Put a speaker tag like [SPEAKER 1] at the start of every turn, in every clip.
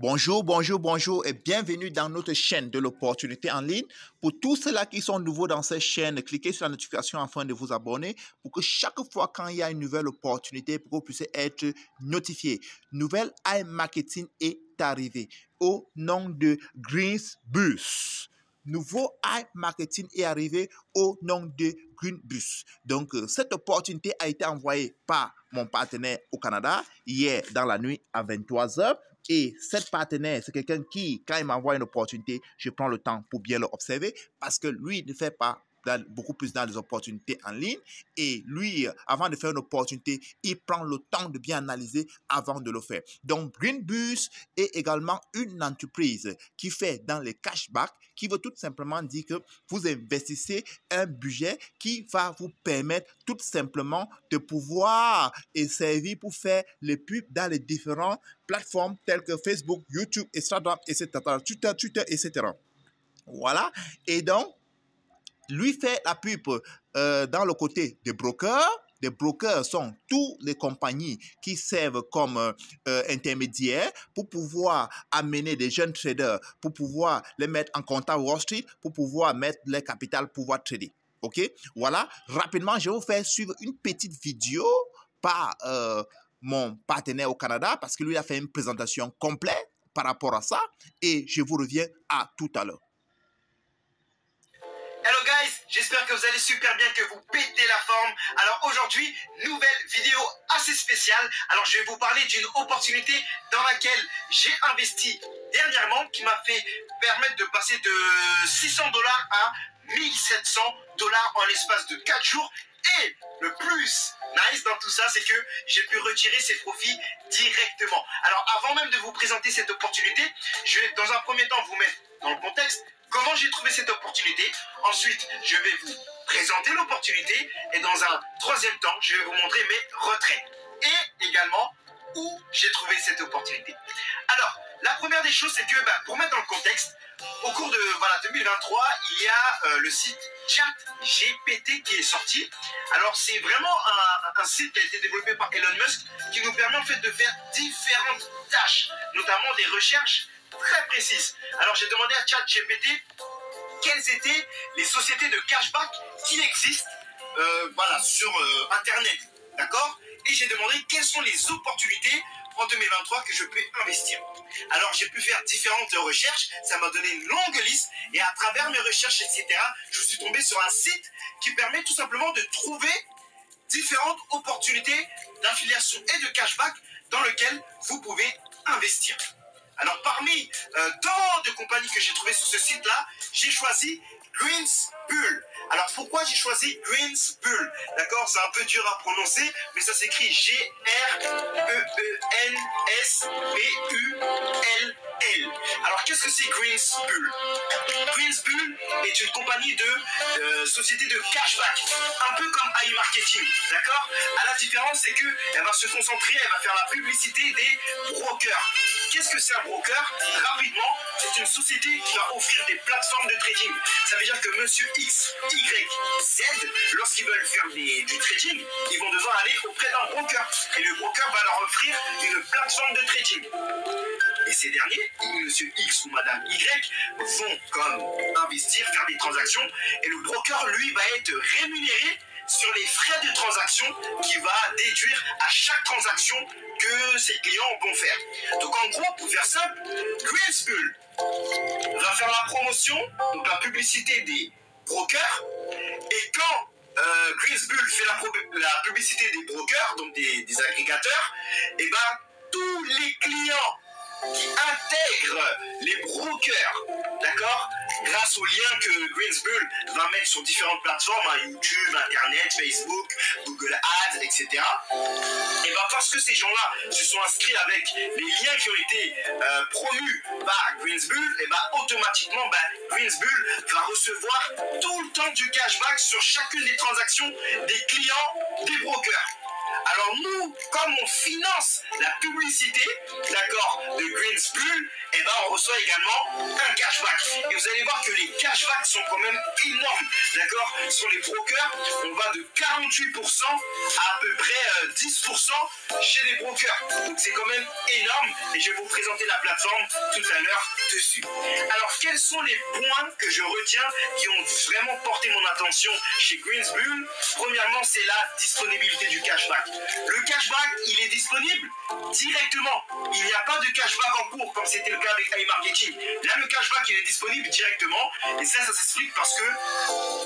[SPEAKER 1] Bonjour, bonjour, bonjour et bienvenue dans notre chaîne de l'opportunité en ligne. Pour tous ceux-là qui sont nouveaux dans cette chaîne, cliquez sur la notification afin de vous abonner pour que chaque fois quand il y a une nouvelle opportunité, pour que vous puissiez être notifié. Nouvelle iMarketing est arrivée au nom de Greenbus. Nouveau iMarketing est arrivé au nom de Greenbus. Donc, cette opportunité a été envoyée par mon partenaire au Canada hier dans la nuit à 23 heures. Et cette partenaire, c'est quelqu'un qui, quand il m'envoie une opportunité, je prends le temps pour bien l'observer parce que lui ne fait pas beaucoup plus dans les opportunités en ligne. Et lui, avant de faire une opportunité, il prend le temps de bien analyser avant de le faire. Donc, Greenbus est également une entreprise qui fait dans les cashbacks, qui veut tout simplement dire que vous investissez un budget qui va vous permettre tout simplement de pouvoir et servir pour faire les pubs dans les différentes plateformes telles que Facebook, YouTube, Instagram, etc., Twitter, etc. Voilà. Et donc, lui fait la pub dans le côté des brokers. Les brokers sont toutes les compagnies qui servent comme intermédiaires pour pouvoir amener des jeunes traders, pour pouvoir les mettre en contact Wall Street, pour pouvoir mettre les capitales pour pouvoir trader. OK? Voilà. Rapidement, je vais vous faire suivre une petite vidéo par mon partenaire au Canada parce que lui a fait une présentation complète par rapport à ça et je vous reviens à tout à l'heure.
[SPEAKER 2] Hello guys, j'espère que vous allez super bien, que vous pétez la forme. Alors aujourd'hui, nouvelle vidéo assez spéciale. Alors je vais vous parler d'une opportunité dans laquelle j'ai investi dernièrement qui m'a fait permettre de passer de 600 $ à 1700 $ en l'espace de 4 jours. Et le plus nice dans tout ça, c'est que j'ai pu retirer ces profits directement. Alors avant même de vous présenter cette opportunité, je vais dans un premier temps vous mettre dans le contexte. Comment j'ai trouvé cette opportunité. Ensuite, je vais vous présenter l'opportunité. Et dans un troisième temps, je vais vous montrer mes retraits. Et également, où j'ai trouvé cette opportunité. Alors, la première des choses, c'est que pour mettre dans le contexte, au cours de 2023, il y a le site ChatGPT qui est sorti. Alors, c'est vraiment un site qui a été développé par Elon Musk qui nous permet en fait de faire différentes tâches, notamment des recherches très précises. Alors, j'ai demandé à ChatGPT quelles étaient les sociétés de cashback qui existent sur Internet. D'accord? Et j'ai demandé quelles sont les opportunités en 2023 que je peux investir. Alors, j'ai pu faire différentes recherches. Ça m'a donné une longue liste. Et à travers mes recherches, etc., je suis tombé sur un site qui permet tout simplement de trouver différentes opportunités d'affiliation et de cashback dans lesquelles vous pouvez investir. Alors, parmi tant de compagnies que j'ai trouvées sur ce site-là, j'ai choisi Greenbus. Alors, pourquoi j'ai choisi Greenbus? D'accord, c'est un peu dur à prononcer, mais ça s'écrit Greenbus. Alors, qu'est-ce que c'est Greenbus? Greenbus est une compagnie de société de cashback, un peu comme iMarketing, d'accord? À la différence, c'est qu'elle va se concentrer, elle va faire la publicité des brokers. Qu'est-ce que c'est un broker? Rapidement, c'est une société qui va offrir des plateformes de trading. Ça veut dire que monsieur X, Y, Z, lorsqu'ils veulent faire du trading, ils vont devoir aller auprès d'un broker. Et le broker va leur offrir une plateforme de trading. Et ces derniers, monsieur X ou madame Y, vont comme investir, faire des transactions. Et le broker, lui, va être rémunéré sur les frais de transaction qu'il va déduire à chaque transaction que ses clients vont faire. Donc en gros, pour faire simple, Greenbus va faire la promotion, donc la publicité des brokers, et quand Greenbus fait la publicité des brokers, donc des agrégateurs, et tous les clients qui intègrent les brokers, d'accord, grâce aux liens que Greenbus va mettre sur différentes plateformes, YouTube, Internet, Facebook, Google Ads, etc. Et parce que ces gens-là se sont inscrits avec les liens qui ont été promus par Greenbus, et automatiquement, Greenbus va recevoir tout le temps du cashback sur chacune des transactions des clients des brokers. Alors nous, comme on finance la publicité, d'accord, de Greenbus, et ben on reçoit également un cashback. Et vous allez voir que les cashbacks sont quand même énormes, d'accord? Sur les brokers, on va de 48% à peu près 10% chez les brokers. Donc c'est quand même énorme et je vais vous présenter la plateforme tout à l'heure dessus. Alors quels sont les points que je retiens qui ont vraiment porté mon attention chez Greensbull? Premièrement, c'est la disponibilité du cashback. Le cashback, il est disponible directement. Il n'y a pas de cashback en cours comme c'était le cas avec iMarketing. Là, le cashback, il est disponible directement et ça s'explique parce que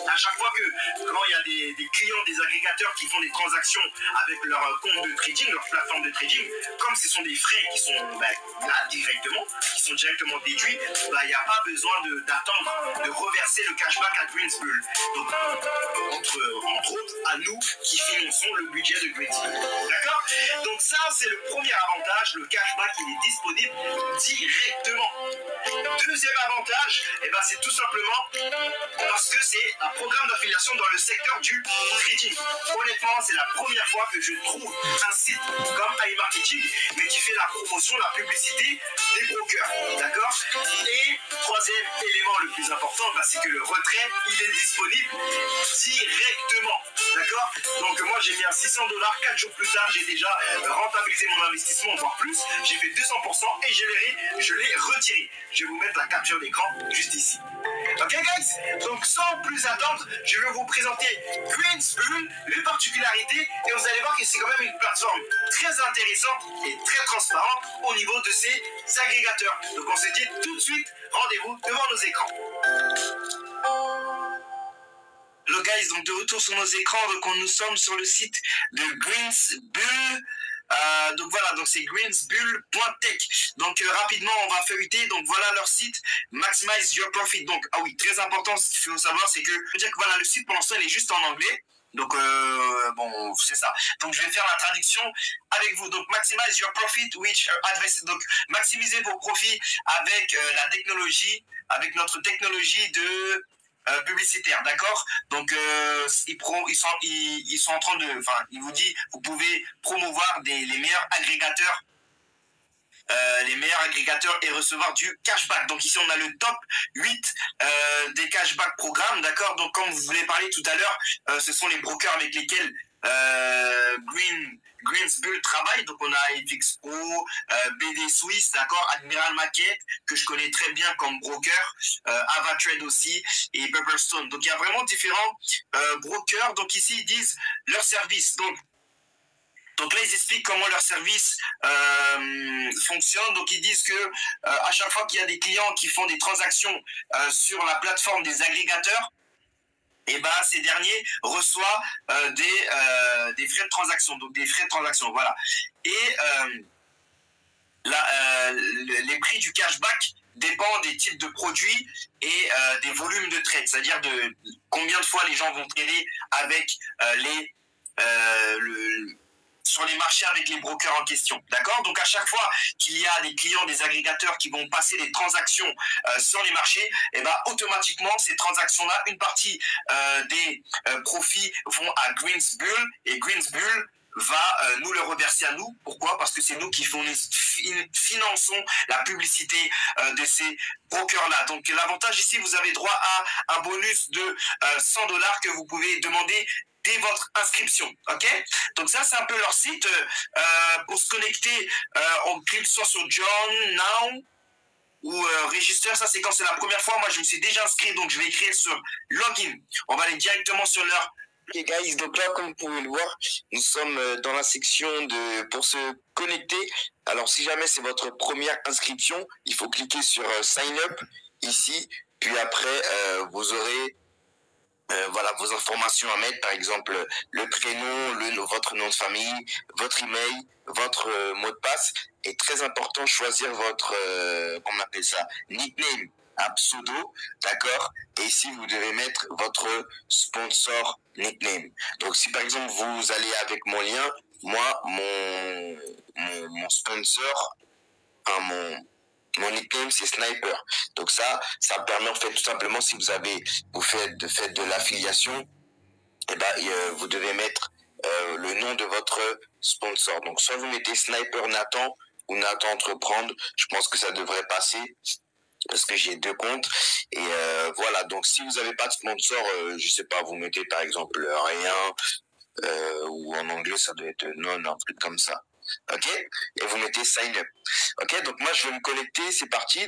[SPEAKER 2] à chaque fois que quand il y a des clients, des agrégateurs qui font des transactions avec leur compte de trading, leur plateforme de trading, comme ce sont des frais qui sont là directement, qui sont directement déduits, il n'y a pas besoin d'attendre de reverser le cashback à Greensbull. Donc, entre autres, à nous qui finançons le budget de Greensbull. D'accord? Donc ça, c'est le premier avantage, le cashback, il est disponible directement. Deuxième avantage, c'est tout simplement parce que c'est un programme d'affiliation dans le secteur du trading. Honnêtement, c'est la première fois que je trouve un site comme iMarketing, mais qui fait la promotion, la publicité des brokers. D'accord? Et troisième élément le plus important, c'est que le retrait, il est disponible directement. D'accord? Donc moi, j'ai mis à $600. 4 jours plus tard, j'ai déjà rentabilisé mon investissement, voire plus. J'ai fait 200% et je l'ai retiré. Je vais vous mettre la capture d'écran juste ici. Ok guys, donc sans plus attendre, je vais vous présenter Greensbull, les particularités, et vous allez voir que c'est quand même une plateforme très intéressante et très transparente au niveau de ses agrégateurs. Donc on se dit tout de suite, rendez-vous devant nos écrans. Hello guys, donc de retour sur nos écrans, donc nous sommes sur le site de Greensbull. Donc voilà, donc c'est greensbull.tech. Donc rapidement on va feuilleter. Donc voilà leur site, Maximize Your Profit. Donc ah oui, très important, ce qu'il faut savoir, c'est que je veux dire que voilà, le site pour l'instant il est juste en anglais. Donc bon, c'est ça. Donc je vais faire la traduction avec vous. Donc maximize your profit which advice. Donc maximisez vos profits avec la technologie, avec notre technologie de publicitaire, d'accord? Donc ils sont en train de, enfin, il vous dit, vous pouvez promouvoir les meilleurs agrégateurs. Et recevoir du cashback. Donc ici on a le top 8 des cashback programmes, d'accord? Donc comme vous voulez parler tout à l'heure, ce sont les brokers avec lesquels Greensbull travaille. Donc on a FX Pro, BD Suisse, d'accord, Admiral Market que je connais très bien comme broker, AvaTrade aussi et Pepperstone. Donc il y a vraiment différents brokers. Donc ici ils disent leur service. Donc là, ils expliquent comment leur service fonctionne. Donc ils disent que à chaque fois qu'il y a des clients qui font des transactions sur la plateforme des agrégateurs, et ces derniers reçoivent des frais de transaction. Donc des frais de transaction, voilà. Et les prix du cashback dépendent des types de produits et des volumes de trade, c'est-à-dire de combien de fois les gens vont trader avec sur les marchés avec les brokers en question, d'accord? Donc à chaque fois qu'il y a des clients, des agrégateurs qui vont passer des transactions sur les marchés, automatiquement ces transactions-là, une partie des profits vont à Greensbull et Greensbull va nous le reverser à nous. Pourquoi? Parce que c'est nous qui finançons la publicité de ces brokers-là. Donc l'avantage ici, vous avez droit à un bonus de $100 que vous pouvez demander dès votre inscription, ok? Donc ça, c'est un peu leur site. Pour se connecter, on clique soit sur Join Now ou Register. Ça, c'est quand c'est la première fois. Moi, je me suis déjà inscrit, donc je vais écrire sur Login. On va aller directement sur leur...
[SPEAKER 3] Ok guys, donc là comme vous pouvez le voir, nous sommes dans la section pour se connecter. Alors si jamais c'est votre première inscription, il faut cliquer sur Sign Up ici, puis après vous aurez voilà vos informations à mettre, par exemple le prénom, votre nom de famille, votre email, votre mot de passe. Et très important, choisir votre, comment on appelle ça, nickname, un pseudo, d'accord? Et ici, vous devez mettre votre sponsor nickname. Donc, si par exemple, vous allez avec mon lien, moi, mon sponsor, mon nickname, c'est Sniper. Donc ça permet en fait tout simplement, si vous faites de l'affiliation, vous devez mettre le nom de votre sponsor. Donc soit vous mettez Sniper Nathan, ou Nathan Entreprendre. Je pense que ça devrait passer parce que j'ai 2 comptes. Et voilà, donc si vous n'avez pas de sponsor, je sais pas, vous mettez par exemple rien, ou en anglais ça doit être non, un truc comme ça. Ok, et vous mettez sign up. Ok, donc moi je vais me connecter, c'est parti.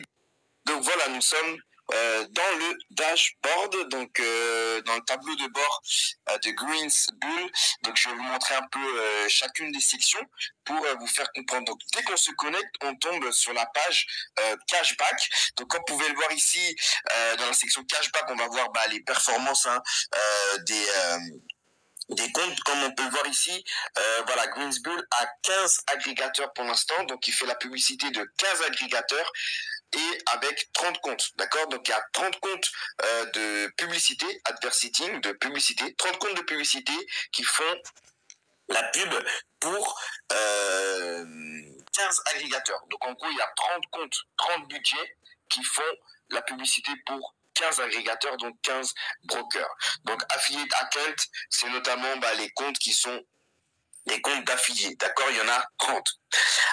[SPEAKER 3] Donc voilà, nous sommes dans le dashboard, donc dans le tableau de bord de Greensbull. Donc je vais vous montrer un peu chacune des sections pour vous faire comprendre. Donc dès qu'on se connecte, on tombe sur la page cashback. Donc comme vous pouvez le voir ici, dans la section cashback, on va voir les performances des comptes, comme on peut le voir ici. Voilà, Greensbull a 15 agrégateurs pour l'instant, donc il fait la publicité de 15 agrégateurs et avec 30 comptes, d'accord? Donc il y a 30 comptes de publicité, advertising, de publicité, 30 comptes de publicité qui font la pub pour 15 agrégateurs. Donc en gros, il y a 30 comptes, 30 budgets qui font la publicité pour 15 agrégateurs, donc 15 brokers. Donc affiliate account, c'est notamment les comptes qui sont les comptes d'affiliés, d'accord? Il y en a 30.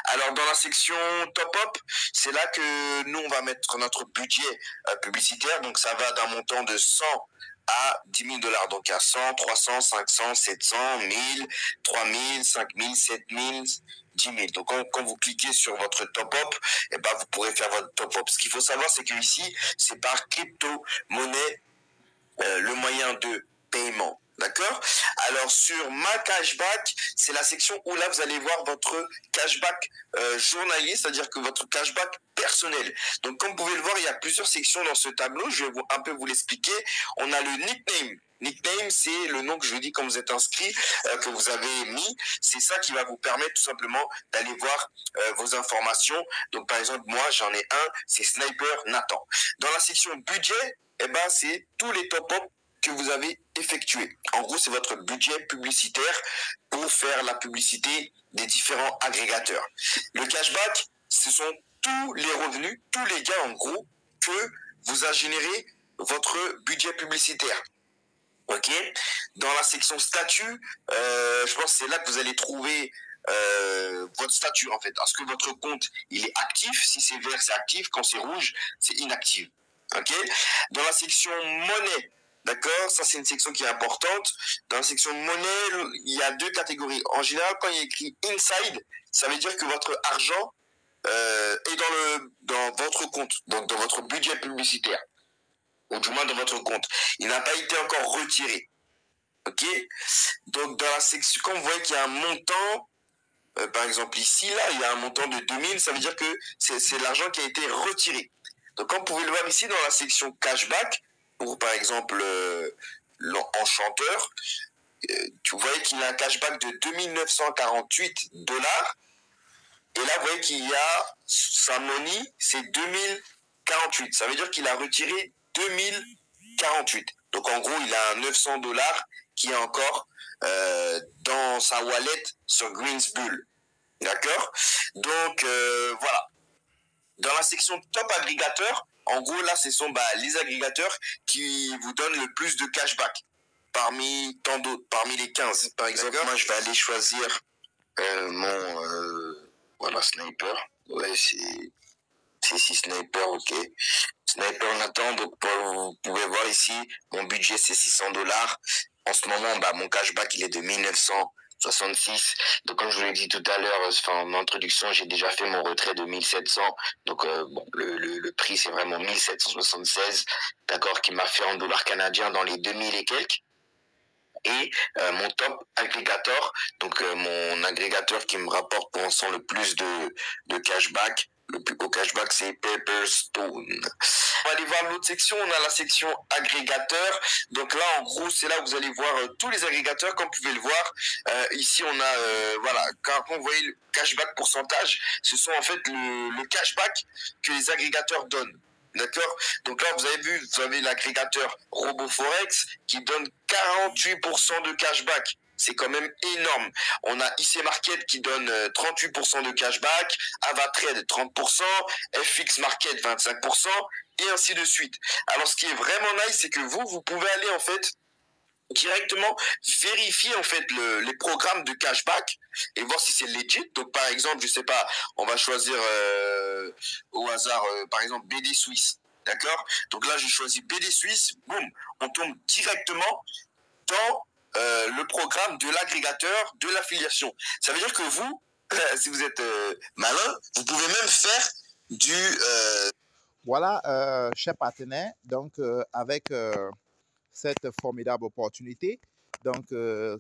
[SPEAKER 3] Alors dans la section top up, c'est là que nous on va mettre notre budget publicitaire. Donc ça va d'un montant de 100 à 10 000 $. Donc à 100, 300, 500, 700, 1000, 3000, 5000, 7000, 10 000. Donc quand vous cliquez sur votre top up, vous pourrez faire votre top up. Ce qu'il faut savoir, c'est que ici c'est par crypto-monnaie le moyen de paiement. D'accord? Alors sur ma cashback, c'est la section où là vous allez voir votre cashback journalier, c'est-à-dire que votre cashback personnel. Donc comme vous pouvez le voir, il y a plusieurs sections dans ce tableau. Je vais un peu vous l'expliquer. On a le nickname. Nickname, c'est le nom que je vous dis quand vous êtes inscrit, que vous avez mis. C'est ça qui va vous permettre tout simplement d'aller voir vos informations. Donc par exemple, moi j'en ai un, c'est Sniper Nathan. Dans la section budget, c'est tous les top-up que vous avez effectués. En gros, c'est votre budget publicitaire pour faire la publicité des différents agrégateurs. Le cashback, ce sont tous les revenus, tous les gains en gros que vous a généré votre budget publicitaire. Ok. Dans la section statut, je pense que c'est là que vous allez trouver votre statut en fait. Est-ce que votre compte il est actif? Si c'est vert, c'est actif. Quand c'est rouge, c'est inactif. Ok. Dans la section monnaie, d'accord, ça c'est une section qui est importante. Dans la section monnaie, il y a 2 catégories. En général, quand il est écrit inside, ça veut dire que votre argent est dans votre compte, donc dans votre budget publicitaire, ou du moins dans votre compte. Il n'a pas été encore retiré. Ok. Donc dans la section, quand vous voyez qu'il y a un montant, par exemple ici, là, il y a un montant de 2000, ça veut dire que c'est l'argent qui a été retiré. Donc, comme vous pouvez le voir ici dans la section cashback, pour par exemple l'enchanteur, vous voyez qu'il a un cashback de 2948 $. Et là, vous voyez qu'il y a sa money, c'est 2048. Ça veut dire qu'il a retiré 2048. Donc, en gros, il a 900 $ qui est encore dans sa wallet sur Greensbull. D'accord? Donc, voilà. Dans la section top agrégateur, en gros, là, ce sont les agrégateurs qui vous donnent le plus de cashback parmi tant d'autres, parmi les 15. Par exemple, moi, je vais aller choisir mon Sniper. Ouais, c'est ici Sniper, ok. Sniper Nathan, donc vous pouvez voir ici, mon budget, c'est 600 $. En ce moment, mon cashback, il est de 1966. Donc comme je vous l'ai dit tout à l'heure, en introduction, j'ai déjà fait mon retrait de 1700. Donc le prix c'est vraiment 1776, d'accord, qui m'a fait en dollars canadiens dans les 2000 et quelques. Et mon top agrégateur, donc mon agrégateur qui me rapporte pour l'instant le plus de cashback, le plus beau cashback, c'est Pepperstone. On va aller voir l'autre section, on a la section agrégateur. Donc là, en gros, c'est là où vous allez voir tous les agrégateurs, comme vous pouvez le voir. Ici, on a, quand vous voyez le cashback pourcentage, ce sont en fait le cashback que les agrégateurs donnent. D'accord? Donc là, vous avez vu, vous avez l'agrégateur RoboForex qui donne 48% de cashback. C'est quand même énorme. On a IC Market qui donne 38% de cashback, Avatrade 30%, FX Market 25%, et ainsi de suite. Alors, ce qui est vraiment nice, c'est que vous pouvez aller en fait directement vérifier en fait les programmes de cashback et voir si c'est legit. Donc par exemple, je sais pas, on va choisir au hasard par exemple BD Suisse. D'accord? Donc là, je choisis BD Suisse, boum, on tombe directement dans le programme de l'agrégateur de l'affiliation. Ça veut dire que vous, si vous êtes malin, vous pouvez même faire du...
[SPEAKER 1] Voilà, chers partenaires, donc avec cette formidable opportunité, donc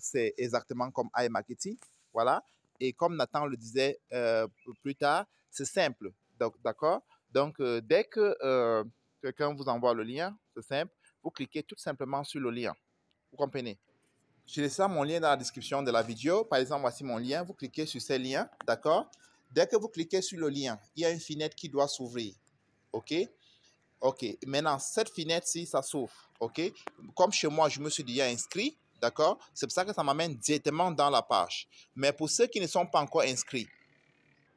[SPEAKER 1] c'est exactement comme iMarketing, voilà. Et comme Nathan le disait plus tard, c'est simple, donc d'accord. Donc dès que quelqu'un vous envoie le lien, c'est simple, vous cliquez tout simplement sur le lien. Vous comprenez? J'ai laissé mon lien dans la description de la vidéo. Par exemple, voici mon lien. Vous cliquez sur ce lien, d'accord? Dès que vous cliquez sur le lien, il y a une fenêtre qui doit s'ouvrir. OK? OK. Maintenant, cette fenêtre-ci, ça s'ouvre. OK? Comme chez moi, je me suis déjà inscrit, d'accord? C'est pour ça que ça m'amène directement dans la page. Mais pour ceux qui ne sont pas encore inscrits,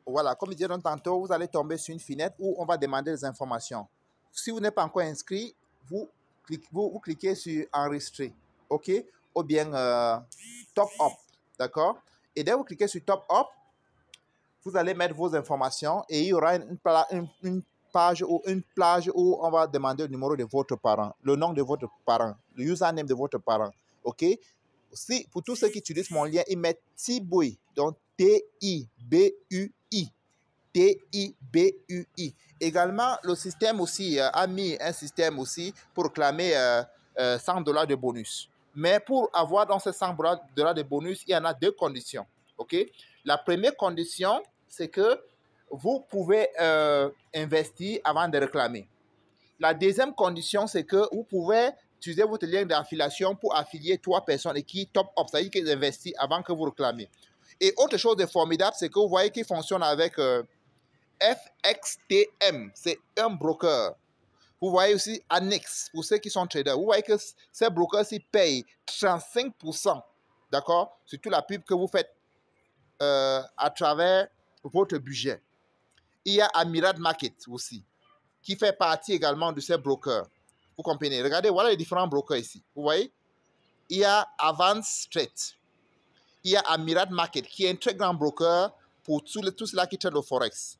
[SPEAKER 1] voilà, comme je disais tantôt, vous allez tomber sur une fenêtre où on va demander des informations. Si vous n'êtes pas encore inscrit, vous cliquez sur enregistrer. OK? Ou bien top up. D'accord? Et dès que vous cliquez sur top up, vous allez mettre vos informations et il y aura une page ou une plage où on va demander le numéro de votre parent, le nom de votre parent, le username de votre parent. OK? Si, pour tous ceux qui utilisent mon lien, ils mettent Tibui, donc T-I-B-U-I. T-I-B-U-I. Également, le système aussi a mis un système aussi pour clamer $100 de bonus. Mais pour avoir dans ces $100 de bonus, il y en a deux conditions. OK? La première condition, c'est que vous pouvez investir avant de réclamer. La deuxième condition, c'est que vous pouvez utiliser votre lien d'affiliation pour affilier 3 personnes et qui top up, c'est-à-dire qu'ils investissent avant que vous réclamez. Et autre chose de formidable, c'est que vous voyez qu'il fonctionne avec FXTM, c'est un broker. Vous voyez aussi Annex, pour ceux qui sont traders. Vous voyez que ces brokers-ci payent 35%, d'accord, sur toute la pub que vous faites à travers votre budget. Il y a Amirat Market aussi, qui fait partie également de ces brokers. Vous comprenez? Regardez, voilà les différents brokers ici. Vous voyez? Il y a Avance Trade. Il y a Amirat Market, qui est un très grand broker pour tout cela qui traite le Forex.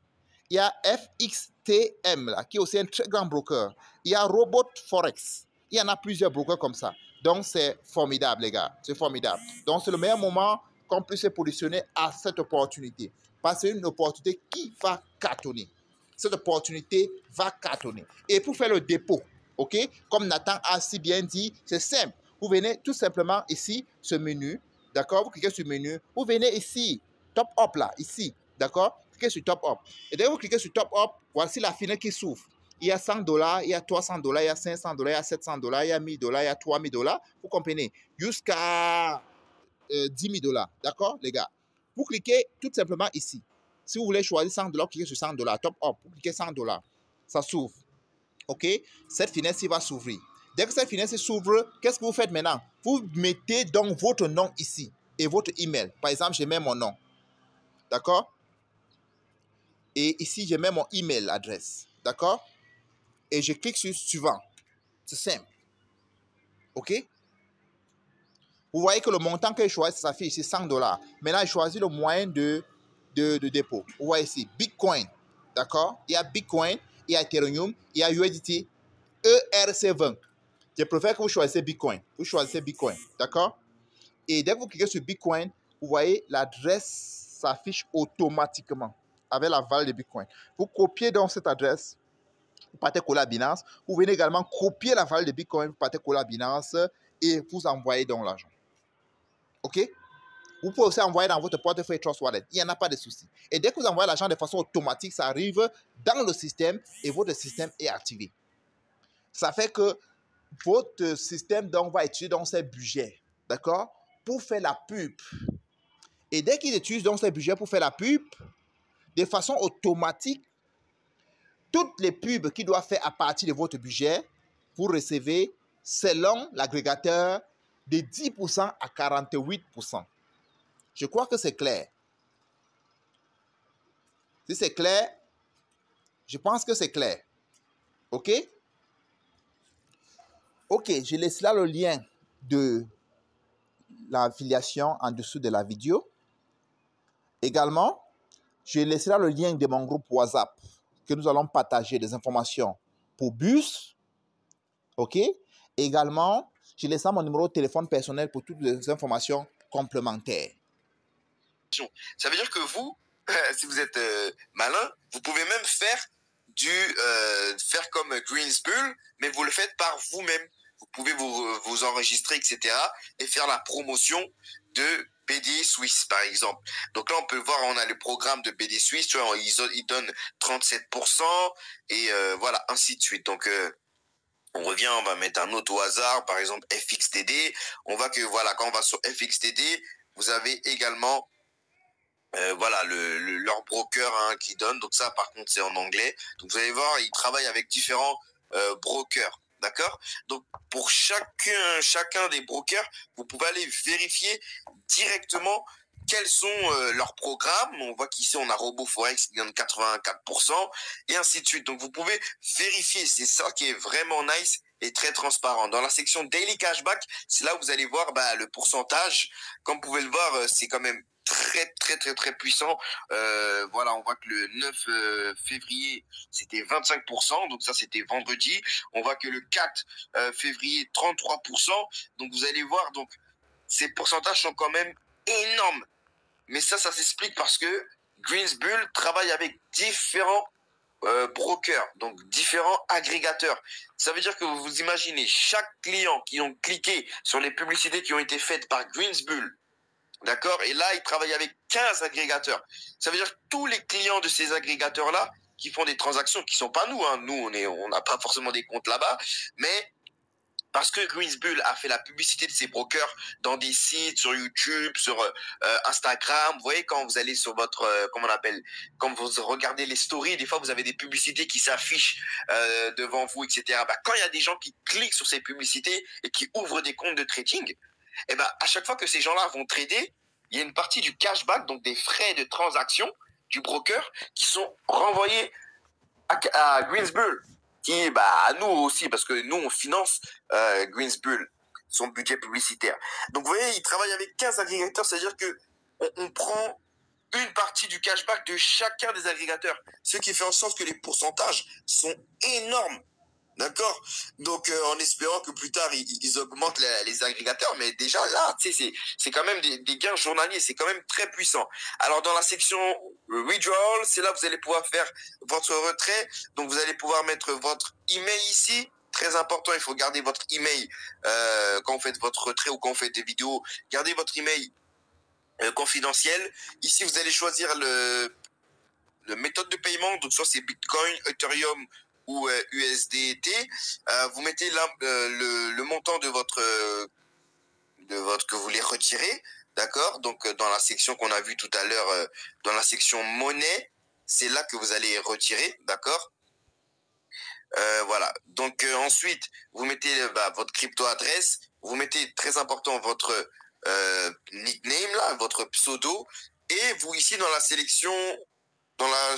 [SPEAKER 1] Il y a FXTM, là, qui est aussi un très grand broker. Il y a Robot Forex. Il y en a plusieurs brokers comme ça. Donc, c'est formidable, les gars. C'est formidable. Donc, c'est le meilleur moment qu'on puisse se positionner à cette opportunité. Parce que c'est une opportunité qui va cartonner. Cette opportunité va cartonner. Et pour faire le dépôt, OK, comme Nathan a si bien dit, c'est simple. Vous venez tout simplement ici, ce menu, d'accord? Vous cliquez sur le menu. Vous venez ici, top up là, ici, d'accord? Cliquez sur top up. Et dès que vous cliquez sur top up, voici la fenêtre qui s'ouvre. Il y a $100, il y a $300, il y a $500, il y a $700, il y a $1000, il y a $3000. Vous comprenez? Jusqu'à $10,000. D'accord, les gars? Vous cliquez tout simplement ici. Si vous voulez choisir $100, cliquez sur $100. Top up, vous cliquez $100. Ça s'ouvre. OK? Cette fenêtre va s'ouvrir. Dès que cette fenêtre s'ouvre, qu'est-ce que vous faites maintenant? Vous mettez donc votre nom ici et votre email. Par exemple, je mets mon nom. D'accord? Et ici, je mets mon email adresse. D'accord? Et je clique sur suivant. C'est simple. OK? Vous voyez que le montant que je choisis s'affiche ici, $100. Maintenant, je choisis le moyen de dépôt. Vous voyez ici, Bitcoin. D'accord? Il y a Bitcoin, il y a Ethereum, il y a USDT, ERC20. Je préfère que vous choisissez Bitcoin. Vous choisissez Bitcoin. D'accord? Et dès que vous cliquez sur Bitcoin, vous voyez l'adresse s'affiche automatiquement avec la valeur de Bitcoin. Vous copiez donc cette adresse, vous partez coller à Binance. Vous venez également copier la valeur de Bitcoin, vous partez coller à Binance et vous envoyez donc l'argent. OK? Vous pouvez aussi envoyer dans votre portefeuille Trust Wallet. Il n'y en a pas de souci. Et dès que vous envoyez l'argent de façon automatique, ça arrive dans le système et votre système est activé. Ça fait que votre système donc va utiliser donc ses budgets, d'accord, pour faire la pub. Et dès qu'il utilise donc ses budgets pour faire la pub, de façon automatique, toutes les pubs qu'il doit faire à partir de votre budget, vous recevez, selon l'agrégateur, de 10% à 48%. Je crois que c'est clair. Si c'est clair, je pense que c'est clair. OK? OK, je laisse là le lien de l'affiliation en dessous de la vidéo. Également, je laisserai le lien de mon groupe WhatsApp que nous allons partager des informations pour bus. OK? Également, je laisserai mon numéro de téléphone personnel pour toutes les informations complémentaires.
[SPEAKER 3] Ça veut dire que vous, si vous êtes malin, vous pouvez même faire faire comme Greensbull, mais vous le faites par vous-même. Vous pouvez vous enregistrer, etc. et faire la promotion de BD Suisse, par exemple. Donc là, on peut voir, on a le programme de BD Suisse, tu vois, ils donnent 37% et voilà, ainsi de suite. Donc, on revient, on va mettre un autre au hasard, par exemple FXTD. On voit que, voilà, quand on va sur FXTD, vous avez également voilà leur broker qui donne. Donc ça, par contre, c'est en anglais. Donc vous allez voir, ils travaillent avec différents brokers. D'accord? Donc pour chacun des brokers, vous pouvez aller vérifier directement quels sont leurs programmes. On voit qu'ici, on a RoboForex qui donne 84% et ainsi de suite. Donc vous pouvez vérifier. C'est ça qui est vraiment nice et très transparent. Dans la section Daily Cashback, c'est là où vous allez voir le pourcentage. Comme vous pouvez le voir, c'est quand même très puissant. Voilà, on voit que le 9 février c'était 25%, donc ça c'était vendredi. On voit que le 4 février 33%, donc vous allez voir, donc ces pourcentages sont quand même énormes. Mais ça s'explique parce que Greensbull travaille avec différents brokers, donc différents agrégateurs. Ça veut dire que vous imaginez chaque client qui ont cliqué sur les publicités qui ont été faites par Greensbull. D'accord? Et là, ils travaillent avec 15 agrégateurs. Ça veut dire que tous les clients de ces agrégateurs-là qui font des transactions qui sont pas nous, hein. Nous, on n'a pas forcément des comptes là-bas, mais parce que Greensbull a fait la publicité de ses brokers dans des sites, sur YouTube, sur Instagram. Vous voyez, quand vous allez sur votre, comment on appelle, quand vous regardez les stories, des fois, vous avez des publicités qui s'affichent devant vous, etc. Quand il y a des gens qui cliquent sur ces publicités et qui ouvrent des comptes de trading, et à chaque fois que ces gens-là vont trader, il y a une partie du cashback, donc des frais de transaction du broker, qui sont renvoyés à Greensbull, qui à nous aussi, parce que nous on finance Greensbull, son budget publicitaire. Donc vous voyez, ils travaillent avec 15 agrégateurs, c'est-à-dire que on prend une partie du cashback de chacun des agrégateurs, ce qui fait en sorte que les pourcentages sont énormes. D'accord? Donc, en espérant que plus tard, ils augmentent les agrégateurs. Mais déjà, là, tu sais, c'est quand même des gains journaliers. C'est quand même très puissant. Alors, dans la section Withdrawal, c'est là que vous allez pouvoir faire votre retrait. Donc, vous allez pouvoir mettre votre email ici. Très important, il faut garder votre email quand vous faites votre retrait ou quand vous faites des vidéos. Gardez votre email confidentiel. Ici, vous allez choisir le méthode de paiement. Donc, soit c'est Bitcoin, Ethereum ou USDT, vous mettez là le montant de votre que vous voulez retirer, d'accord? Donc dans la section qu'on a vue tout à l'heure, dans la section monnaie, c'est là que vous allez retirer, d'accord? Voilà. Donc ensuite, vous mettez votre crypto adresse, vous mettez très important votre nickname là, votre pseudo, et vous ici dans la sélection, dans la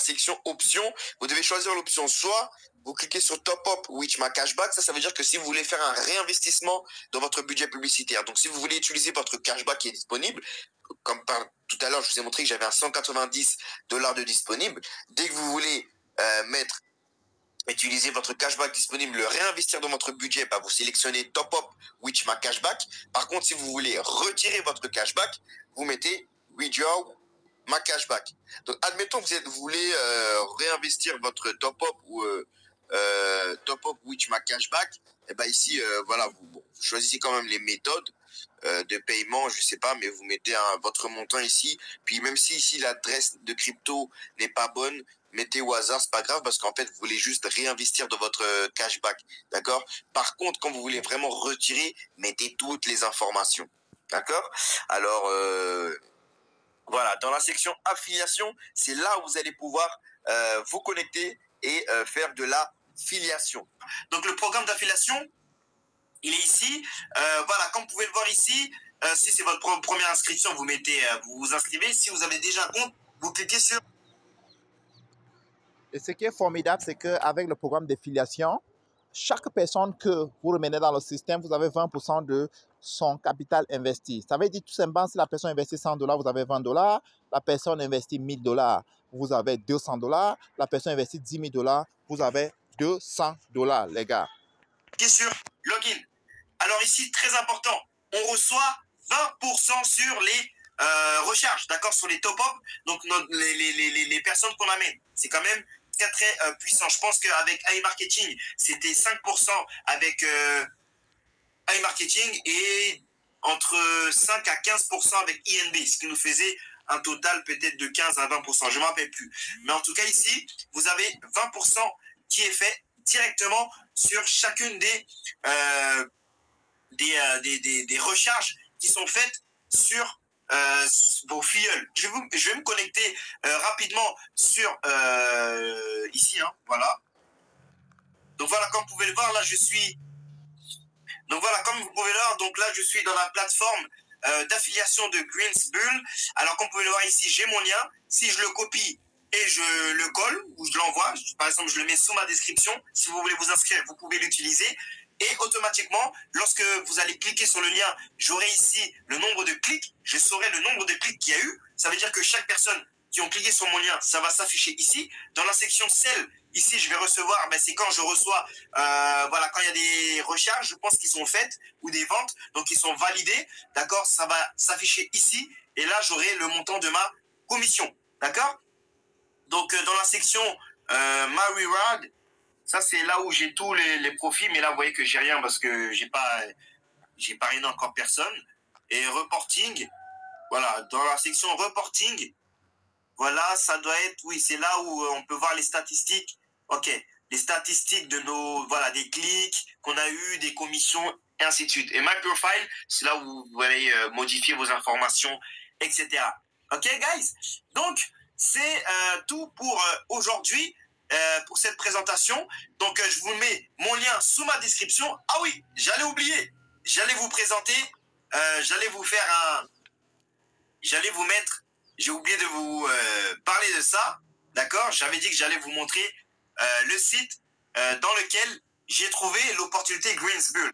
[SPEAKER 3] section options, vous devez choisir l'option soit vous cliquez sur Top Up Which My Cashback. Ça veut dire que si vous voulez faire un réinvestissement dans votre budget publicitaire, donc si vous voulez utiliser votre cashback qui est disponible, comme tout à l'heure, je vous ai montré que j'avais un $190 de disponible. Dès que vous voulez utiliser votre cashback disponible, le réinvestir dans votre budget, vous sélectionnez Top Up Which My Cashback. Par contre, si vous voulez retirer votre cashback, vous mettez Withdraw My Cashback. Donc, admettons que vous voulez réinvestir votre Top Up ou Top Up Which My Cashback. Et ici, voilà, vous choisissez quand même les méthodes de paiement, je sais pas, mais vous mettez votre montant ici. Puis même si ici l'adresse de crypto n'est pas bonne, mettez au hasard, c'est pas grave, parce qu'en fait, vous voulez juste réinvestir dans votre cashback, d'accord? Par contre, quand vous voulez vraiment retirer, mettez toutes les informations, d'accord? Alors, voilà, dans la section affiliation, c'est là où vous allez pouvoir vous connecter et faire de la filiation.
[SPEAKER 2] Donc le programme d'affiliation, il est ici. Voilà, comme vous pouvez le voir ici, si c'est votre première inscription, vous vous inscrivez. Si vous avez déjà un compte, vous cliquez sur...
[SPEAKER 1] Et ce qui est formidable, c'est qu'avec le programme d'affiliation, chaque personne que vous remenez dans le système, vous avez 20% de son capital investi. Ça veut dire tout simplement, si la personne investit $100, vous avez $20. La personne investit $1000, vous avez $200. La personne investit $10 000, vous avez $200, les gars.
[SPEAKER 2] Sur login. Alors ici, très important, on reçoit 20% sur les recharges, d'accord, sur les top-up, donc les personnes qu'on amène. C'est quand même très puissant. Je pense qu'avec iMarketing, c'était 5% avec iMarketing et entre 5 à 15% avec INB, ce qui nous faisait un total peut-être de 15 à 20%, je ne m'en rappelle plus. Mais en tout cas ici, vous avez 20% qui est fait directement sur chacune des recharges qui sont faites sur vos filleuls. Je vais me connecter rapidement sur ici, hein, voilà. Donc voilà, comme vous pouvez le voir, là je suis. Donc voilà, comme vous pouvez le voir, donc là je suis dans la plateforme d'affiliation de Greensbull. Alors comme vous pouvez le voir ici, j'ai mon lien. Si je le copie et je le colle ou je l'envoie, par exemple je le mets sous ma description. Si vous voulez vous inscrire, vous pouvez l'utiliser. Et automatiquement, lorsque vous allez cliquer sur le lien, j'aurai ici le nombre de clics. Je saurai le nombre de clics qu'il y a eu. Ça veut dire que chaque personne qui ont cliqué sur mon lien, ça va s'afficher ici. Dans la section celle, ici, je vais recevoir, ben, c'est quand je reçois, voilà, quand il y a des recharges, je pense qu'ils sont faites, ou des ventes, donc ils sont validés, d'accord, ça va s'afficher ici. Et là, j'aurai le montant de ma commission, d'accord. Donc, dans la section My Reward, ça, c'est là où j'ai tous les profits. Mais là, vous voyez que j'ai rien parce que j'ai pas rien encore personne. Et reporting, voilà, dans la section reporting, voilà, ça doit être, oui, c'est là où on peut voir les statistiques. Ok, les statistiques de nos, voilà, des clics qu'on a eu, des commissions, et ainsi de suite. Et My Profile, c'est là où vous allez modifier vos informations, etc. Ok, guys? Donc, c'est tout pour aujourd'hui. Pour cette présentation. Donc, je vous mets mon lien sous ma description. Ah oui, j'allais oublier. J'allais vous présenter. J'allais vous faire un... J'allais vous mettre... J'ai oublié de vous parler de ça. D'accord? J'avais dit que j'allais vous montrer le site dans lequel j'ai trouvé l'opportunité Greensbull.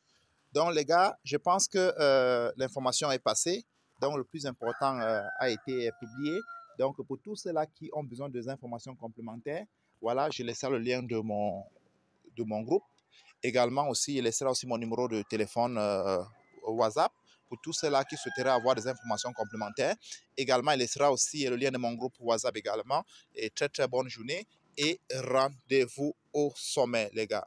[SPEAKER 1] Donc, les gars, je pense que l'information est passée. Donc, le plus important a été publié. Donc, pour tous ceux-là qui ont besoin des informations complémentaires, voilà, je laisserai le lien de mon groupe. Également aussi, je laisserai aussi mon numéro de téléphone WhatsApp pour tous ceux-là qui souhaiteraient avoir des informations complémentaires. Également, il laissera aussi le lien de mon groupe WhatsApp également. Et très, très bonne journée et rendez-vous au sommet, les gars.